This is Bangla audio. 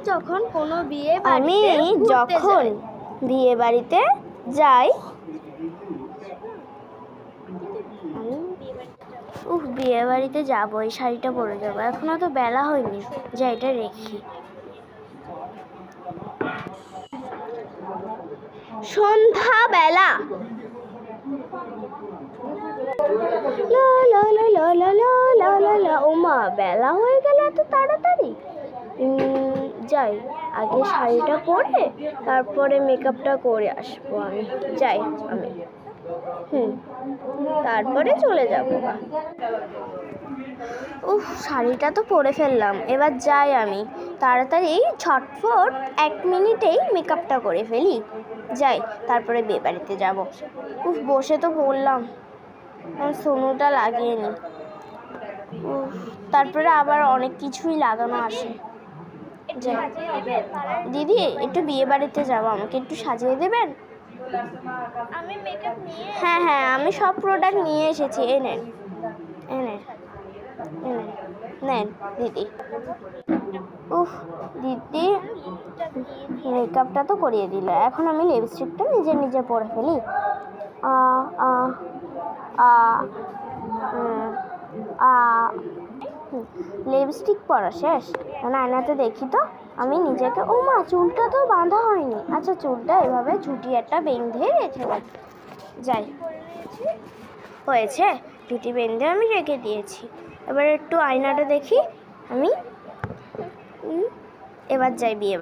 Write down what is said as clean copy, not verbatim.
যখন কোনো আমি যখন বিয়ে বাড়িতে যাই বিয়ে বাড়িতে যাবো, এই শাড়িটা পরে যাবো। এখনো তো বেলা হয়নি, যা এটা রেখি। সন্ধ্যাবেলা ওমা, বেলা হয়ে গেল এত তাড়াতাড়ি। যাই, আগে শাড়িটা পরে তারপরে মেকআপটা করে আসবো। আমি যাই, আমি তারপরে চলে যাব। শাড়িটা তো পরে ফেললাম, এবার যাই আমি তাড়াতাড়ি ঝটফট 1 মিনিটেই মেকআপটা করে ফেলি। যাই, তারপরে বিয়ে বাড়িতে যাবো। বসে তো পড়লাম, সোনুটা লাগিয়ে নি। তারপরে আবার অনেক কিছুই লাগানো আছে। দিদি, একটু বিয়ে বাড়িতে যাবো, আমাকে একটু সাজিয়ে দেবেন? হ্যাঁ হ্যাঁ, আমি সব প্রোডাক্ট নিয়ে এসেছি। এই নেন, নেন দিদি। দিদি মেকআপটা তো করিয়ে দিল, এখন আমি লিপস্টিকটা নিজে নিজে পরে ফেলি। লিপস্টিক পরা শেষ, আয়নাতে দেখি তো আমি নিজেকে। ও মা, চুলটা তো বাঁধা হয়নি। আচ্ছা, চুলটা এভাবে ঝুটি একটা বেঁধে রেখে রাখি। যাই, হয়েছে, ঝুটি বেঁধে আমি রেখে দিয়েছি। এবার একটু আয়নাটা দেখি আমি। এবার যাই বিয়ে।